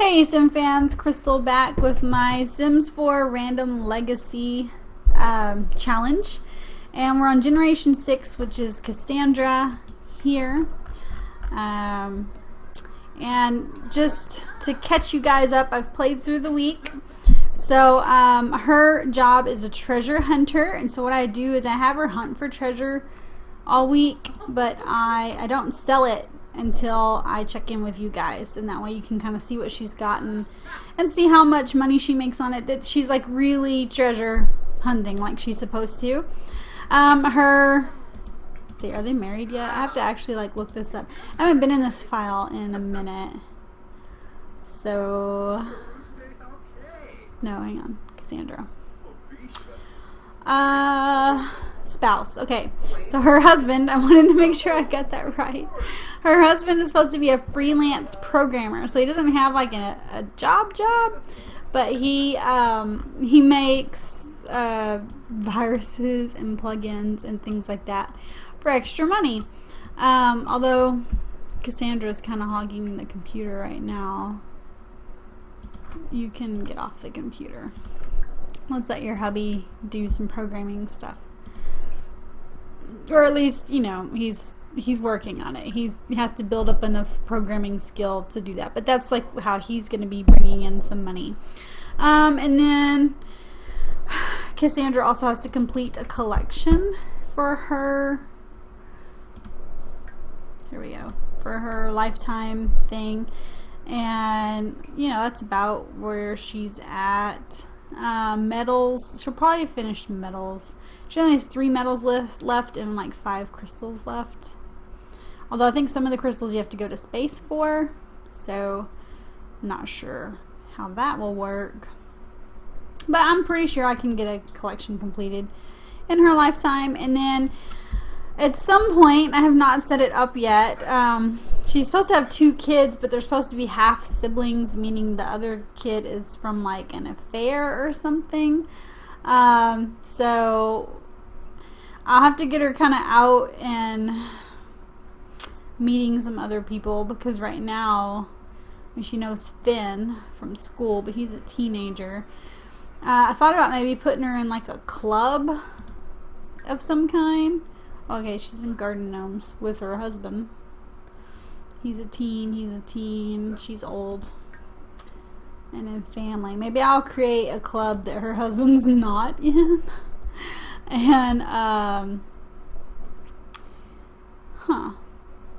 Hey Sim fans, Crystal back with my Sims 4 Random Legacy challenge, and we're on Generation 6, which is Cassandra here. And just to catch you guys up, I've played through the week. So her job is a treasure hunter, and so what I do is I have her hunt for treasure all week, but I don't sell it until I check in with you guys, and that way you can kind of see what she's gotten and see how much money she makes on it, that she's like really treasure hunting like she's supposed to. See, are they married yet? I have to actually like look this up. I haven't been in this file in a minute. So no, hang on. Cassandra. Spouse. Okay, so her husband, I wanted to make sure I got that right. Her husband is supposed to be a freelance programmer, so he doesn't have like a job, but he makes viruses and plugins and things like that for extra money. Although Cassandra's kind of hogging the computer right now. You can get off the computer. Let's let your hubby do some programming stuff. Or at least, you know, he's working on it. He has to build up enough programming skill to do that. But that's like how he's going to be bringing in some money. And then Cassandra also has to complete a collection for her. Here we go. For her lifetime thing. And, you know, that's about where she's at. Metals. She'll probably finish metals. She only has 3 metals left and like 5 crystals left. Although I think some of the crystals you have to go to space for. So I'm not sure how that will work. But I'm pretty sure I can get a collection completed in her lifetime. And then at some point, I have not set it up yet, she's supposed to have 2 kids, but they're supposed to be half siblings, meaning the other kid is from like an affair or something. So I'll have to get her kind of out and meeting some other people, because right now she knows Finn from school, but he's a teenager. I thought about maybe putting her in like a club of some kind. Okay, she's in Garden Gnomes with her husband. He's a teen, she's old. And in family. Maybe I'll create a club that her husband's not in. And,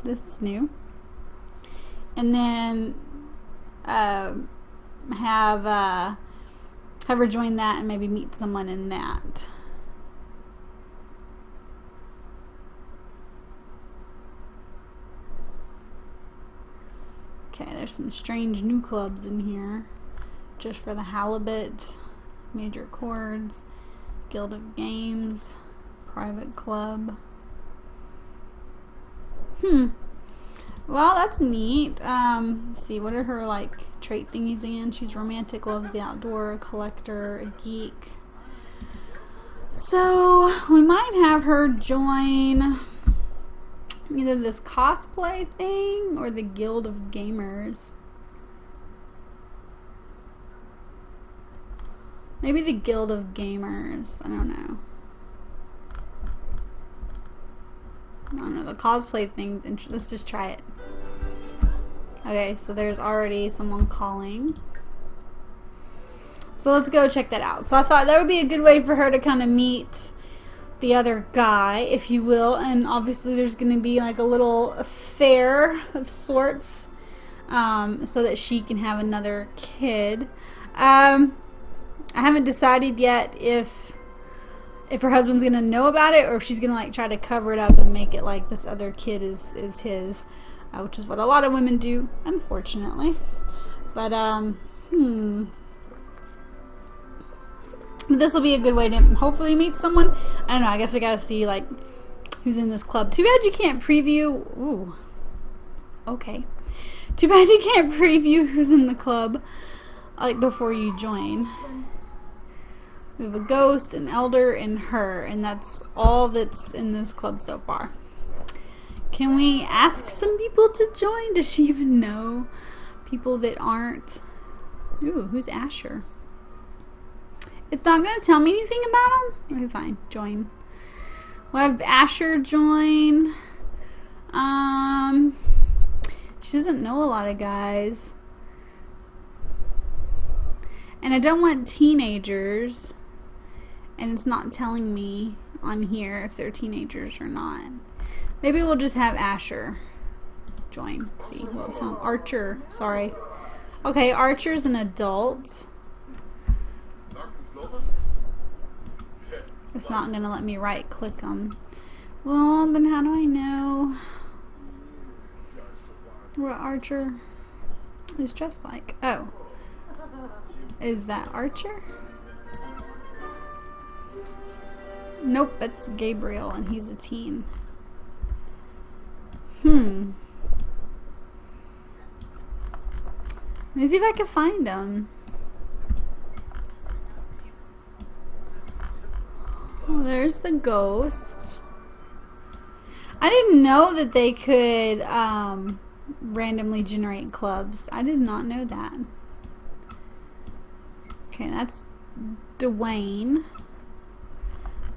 this is new. And then, have her join that and maybe meet someone in that. Okay, there's some strange new clubs in here. Just for the halibut, major chords, guild of games, private club. Well, that's neat. Let's see, what are her like trait thingies again? She's romantic, loves the outdoor, a collector, a geek. So we might have her join either this cosplay thing or the Guild of Gamers. Maybe the Guild of Gamers. I don't know. The cosplay thing's interesting. Let's just try it. Okay, so there's already someone calling. So let's go check that out. So I thought that would be a good way for her to kind of meet the other guy, if you will, and obviously there's going to be like a little affair of sorts, so that she can have another kid. I haven't decided yet if her husband's going to know about it, or if she's going to like try to cover it up and make it like this other kid is his, which is what a lot of women do, unfortunately. But this will be a good way to hopefully meet someone. I don't know, I guess we gotta see like who's in this club. Too bad you can't preview. Ooh. Okay. Too bad you can't preview who's in the club like before you join. We have a ghost, an elder, and her, and that's all that's in this club so far. Can we ask some people to join? Does she even know people that aren't Ooh, who's Asher? It's not going to tell me anything about him? Okay, fine. Join. We'll have Asher join. She doesn't know a lot of guys. And I don't want teenagers. And it's not telling me on here if they're teenagers or not. Maybe we'll just have Asher join. Let's see. Well, it's Archer. Sorry. Okay, Archer's an adult. It's not going to let me right click them. Well, then how do I know what Archer is dressed like? Oh. Is that Archer? Nope, that's Gabriel, and he's a teen. Let me see if I can find him. Oh, there's the ghost. I didn't know that they could randomly generate clubs. I did not know that. Okay, that's Dwayne.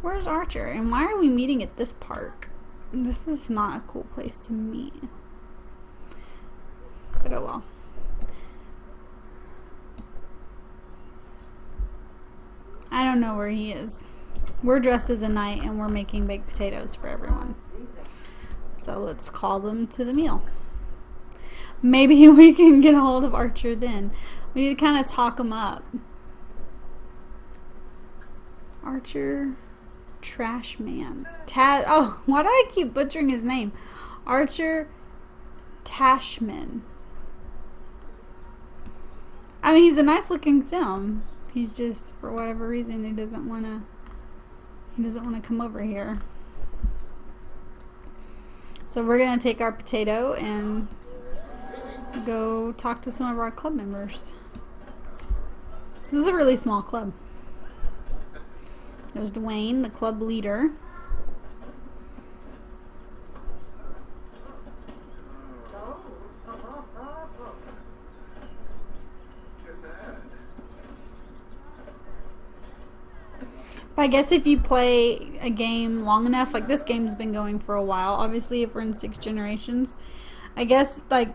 Where's Archer? And why are we meeting at this park? This is not a cool place to meet. But oh well. I don't know where he is. We're dressed as a knight and we're making baked potatoes for everyone. So let's call them to the meal. Maybe we can get a hold of Archer then. We need to kind of talk him up. Archer Trash Man. Oh, why do I keep butchering his name? Archer Tashman. I mean, he's a nice looking sim. He's just, for whatever reason, he doesn't want to come over here. So we're going to take our potato and go talk to some of our club members. This is a really small club. There's Dwayne, the club leader. But I guess if you play a game long enough, like this game's been going for a while, obviously if we're in 6 generations, I guess like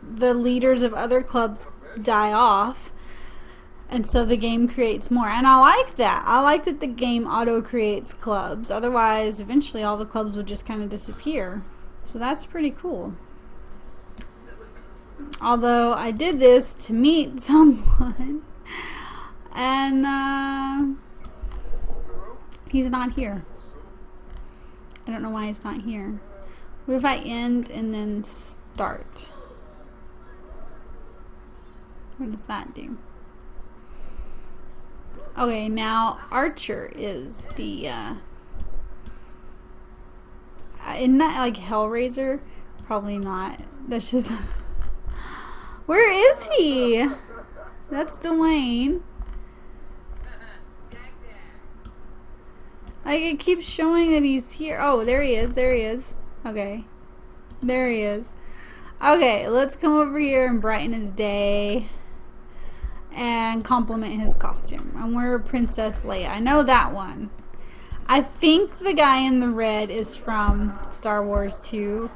the leaders of other clubs die off, and so the game creates more. And I like that. I like that the game auto-creates clubs. Otherwise, eventually all the clubs would just kind of disappear. So that's pretty cool. Although I did this to meet someone, and he's not here. I don't know why he's not here. What if I end and then start? What does that do? Okay, now Archer is the isn't that like Hellraiser? Probably not. That's just where is he? That's Dwayne. Like it keeps showing that he's here. Oh, there he is. There he is. Okay. There he is. Okay, let's come over here and brighten his day and compliment his costume. And we're Princess Leia. I know that one. I think the guy in the red is from Star Wars 2.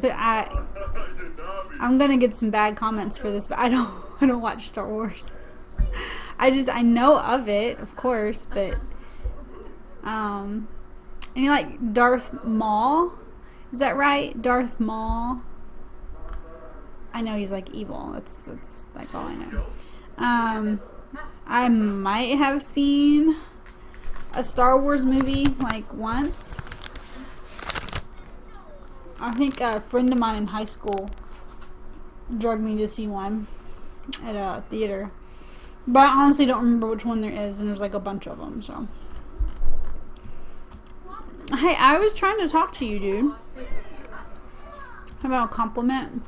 But I'm gonna get some bad comments for this, but I don't watch Star Wars. I know of it, of course, but and you like Darth Maul? Is that right? Darth Maul. I know he's like evil. That's like all I know. I might have seen a Star Wars movie like once. I think a friend of mine in high school drugged me to see one at a theater. But I honestly don't remember which one there is, and there's like a bunch of them, so. Hey, I was trying to talk to you, dude. How about a compliment?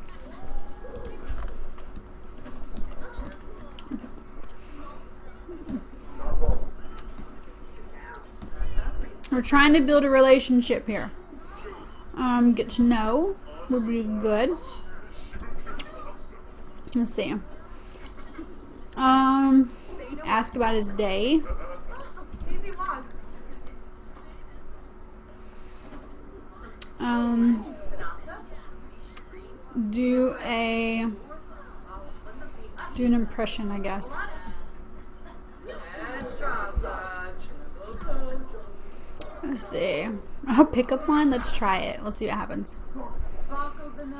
We're trying to build a relationship here. Get to know would be good. Let's see. Ask about his day. Do an impression, I guess. Let's see. A pickup line? Let's try it. Let's see what happens.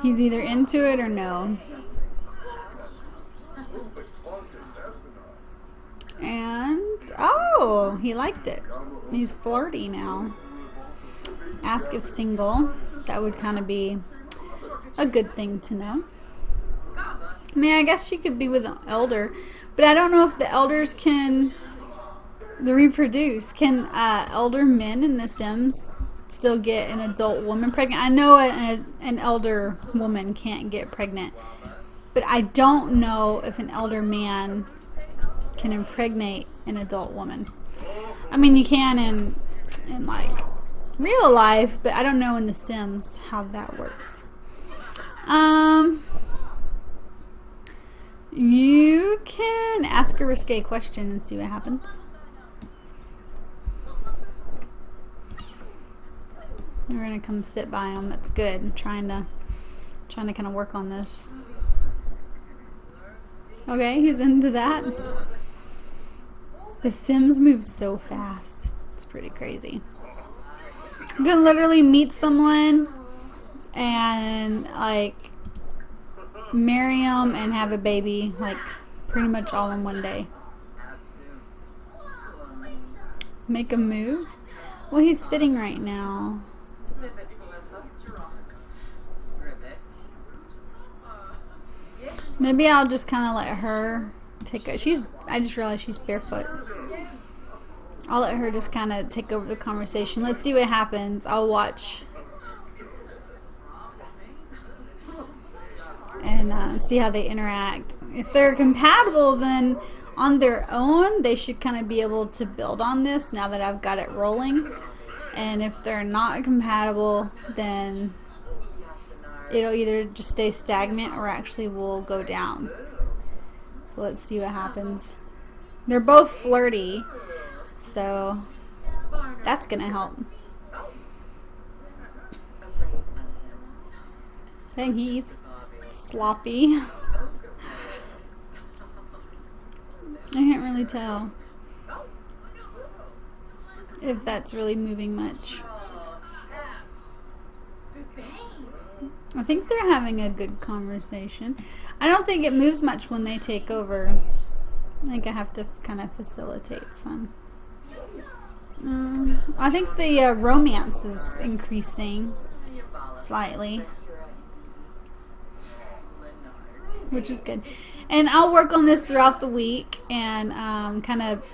He's either into it or no. And, oh, he liked it. He's flirty now. Ask if single. That would kind of be a good thing to know. I mean, I guess she could be with an elder, but I don't know if the elders can reproduce. Can elder men in The Sims still get an adult woman pregnant? I know an elder woman can't get pregnant, but I don't know if an elder man can impregnate an adult woman. I mean, you can in like real life, but I don't know in The Sims how that works. You can ask a risque question and see what happens. We're gonna come sit by him. That's good. I'm trying to kind of work on this. Okay, he's into that. The Sims move so fast. It's pretty crazy. You can literally meet someone and like marry them and have a baby like pretty much all in one day. Make a move? Well, he's sitting right now. Maybe I'll just kind of let her take it. I just realized she's barefoot. I'll let her just kind of take over the conversation. Let's see what happens. I'll watch and see how they interact. If they're compatible, then on their own, they should kind of be able to build on this now that I've got it rolling. And if they're not compatible, then it'll either just stay stagnant or actually will go down. So let's see what happens. They're both flirty, so that's gonna help. Dang, he's sloppy. I can't really tell if that's really moving much. I think they're having a good conversation. I don't think it moves much when they take over. I think I have to kind of facilitate some. I think the romance is increasing slightly, which is good. And I'll work on this throughout the week and kind of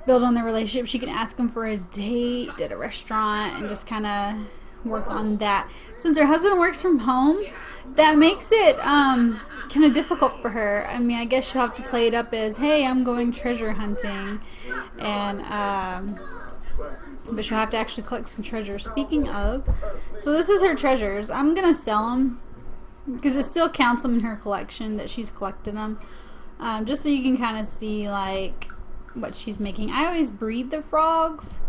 build on the relationship. She can ask him for a date at a restaurant and just kind of work on that. Since her husband works from home, that makes it kind of difficult for her. I mean, I guess she'll have to play it up as, hey, I'm going treasure hunting, and but she'll have to actually collect some treasures. Speaking of, so this is her treasures. I'm gonna sell them because it still counts them in her collection that she's collected them, just so you can kind of see like what she's making. I always breed the frogs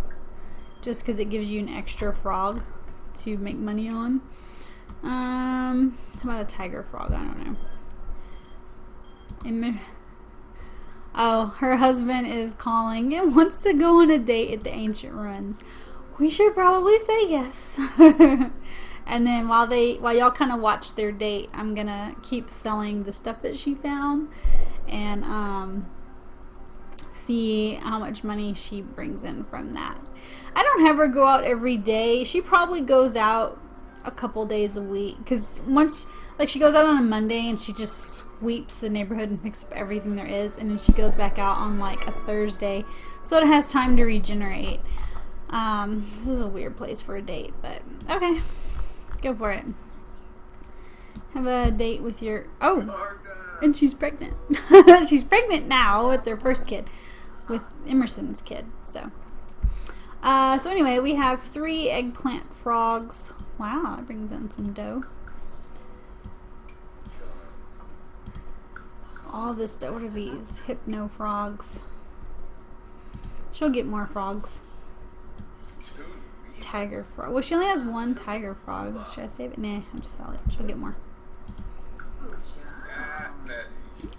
just because it gives you an extra frog to make money on. How about a tiger frog? I don't know. Oh, her husband is calling and wants to go on a date at the ancient ruins. We should probably say yes. And then while y'all kind of watch their date, I'm gonna keep selling the stuff that she found and see how much money she brings in from that. I don't have her go out every day. She probably goes out a couple days a week because once, like, she goes out on a Monday and she just sweeps the neighborhood and picks up everything there is, and then she goes back out on like a Thursday, so it has time to regenerate. This is a weird place for a date, but okay, go for it. Have a date with your and she's pregnant. She's pregnant now with their first kid, with Emerson's kid. So anyway, we have 3 eggplant frogs. Wow, that brings in some dough. all this stuff. What are these? Hypno frogs. She'll get more frogs. Tiger frog. Well, she only has one tiger frog. Should I save it? Nah, I'll just sell it. She'll get more.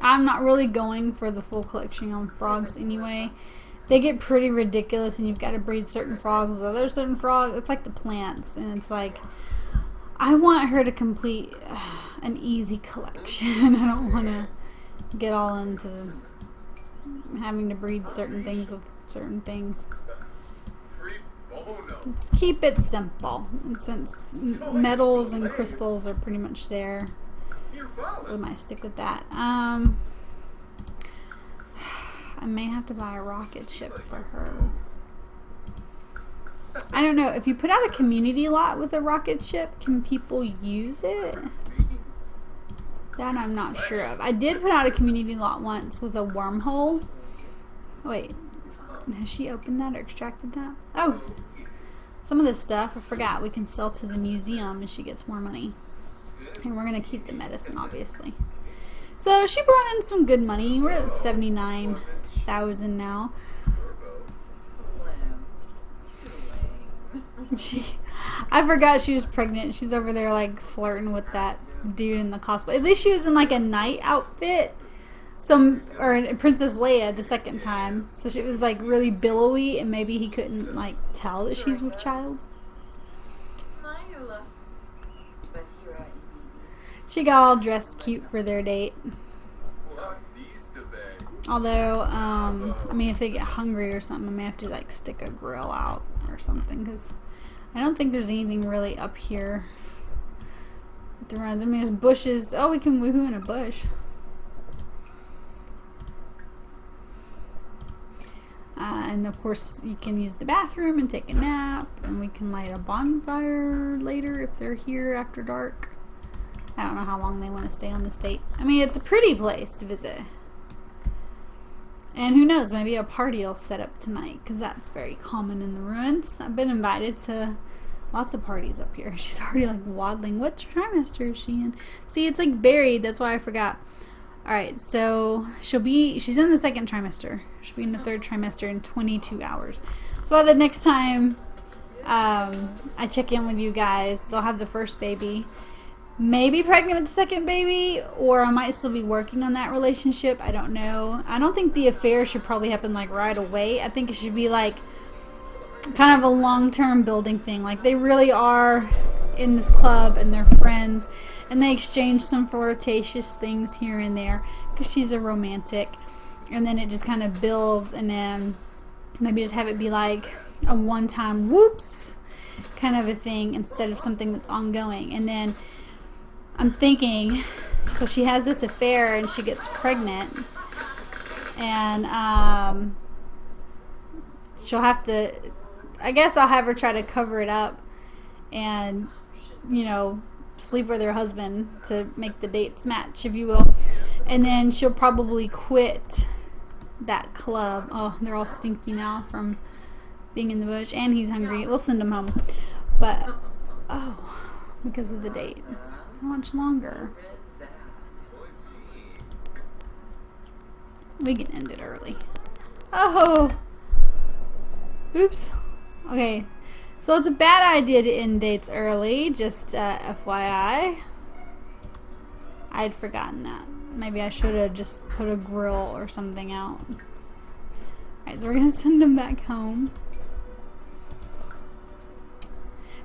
I'm not really going for the full collection on frogs anyway. They get pretty ridiculous, and you've got to breed certain frogs. There's certain frogs. It's like the plants, and it's like I want her to complete an easy collection. I don't want to get all into having to breed certain things with certain things. Let's keep it simple. And since metals and crystals are pretty much there, we might stick with that. I may have to buy a rocket ship for her. I don't know. If you put out a community lot with a rocket ship, can people use it? That I'm not sure of. I did put out a community lot once with a wormhole. Wait. Has she opened that or extracted that? Oh! Some of this stuff, I forgot, we can sell to the museum and she gets more money. And we're going to keep the medicine, obviously. So she brought in some good money. We're at 79,000 now. I forgot she was pregnant. She's over there like flirting with that dude in the cosplay. At least she was in like a knight outfit. Or Princess Leia the second time. So she was like really billowy, and maybe he couldn't like tell that she's with child. She got all dressed cute for their date. Although, I mean, if they get hungry or something, I may have to like stick a grill out or something, because I don't think there's anything really up here with the runs. I mean, there's bushes. Oh, we can woohoo in a bush. And of course you can use the bathroom and take a nap, and we can light a bonfire later if they're here after dark. I don't know how long they want to stay on this date. I mean, it's a pretty place to visit. And who knows, maybe a party will set up tonight, because that's very common in the ruins. I've been invited to lots of parties up here. She's already like waddling. What trimester is she in? See, it's like buried, that's why I forgot. Alright, so she's in the second trimester. She'll be in the third trimester in 22 hours. So by the next time I check in with you guys, they'll have the first baby. Maybe pregnant with the second baby, or I might still be working on that relationship. I don't know. I don't think the affair should probably happen like right away. I think it should be like kind of a long-term building thing. Like they really are in this club and they're friends, and they exchange some flirtatious things here and there because she's a romantic, and then it just kind of builds, and then maybe just have it be like a one-time whoops kind of a thing instead of something that's ongoing. And then I'm thinking, so she has this affair and she gets pregnant, and she'll have to, I guess I'll have her try to cover it up and, you know, sleep with her husband to make the dates match, if you will. And then she'll probably quit that club. Oh, they're all stinky now from being in the bush, and he's hungry. We'll send him home. But, oh, because of the date. How much longer? We can end it early. Oh! Oops. Okay. So it's a bad idea to end dates early, just FYI. I'd forgotten that. Maybe I should have just put a grill or something out. Alright, so we're going to send them back home.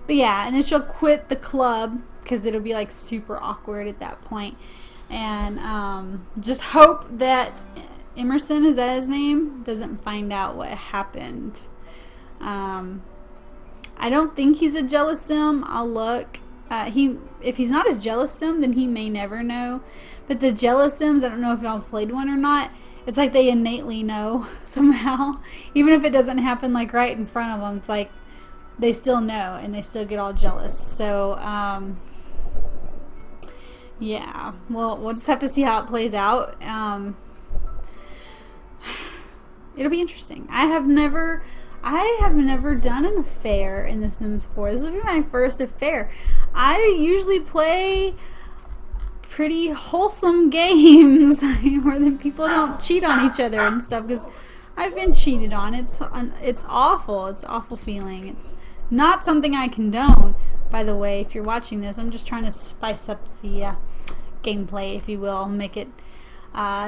But yeah, and then she'll quit the club, because it'll be like super awkward at that point. And just hope that Emerson, is that his name, doesn't find out what happened. I don't think he's a jealous sim. I'll look. If he's not a jealous sim, then he may never know. But the jealous sims, I don't know if y'all have played one or not, it's like they innately know somehow. Even if it doesn't happen like right in front of them, it's like they still know and they still get all jealous. So, yeah. Well, we'll just have to see how it plays out. It'll be interesting. I have never done an affair in The Sims 4. This will be my first affair. I usually play pretty wholesome games where the people don't cheat on each other and stuff, because I've been cheated on. It's awful. It's an awful feeling. It's not something I condone, by the way. If you're watching this, I'm just trying to spice up the gameplay, if you will, make it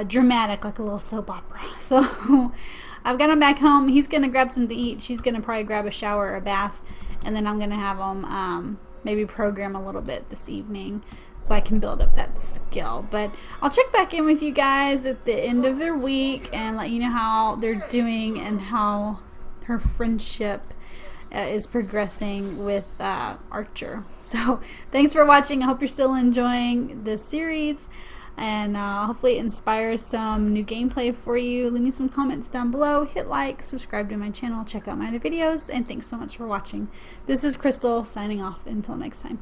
dramatic, like a little soap opera. So I've got him back home. He's gonna grab something to eat. She's gonna probably grab a shower or a bath, and then I'm gonna have him maybe program a little bit this evening so I can build up that skill. But I'll check back in with you guys at the end of their week and let you know how they're doing and how her friendship is progressing with Archer. So thanks for watching. I hope you're still enjoying this series, and hopefully it inspires some new gameplay for you. Leave me some comments down below, hit like, subscribe to my channel, check out my other videos, and thanks so much for watching. This is Crystal signing off. Until next time.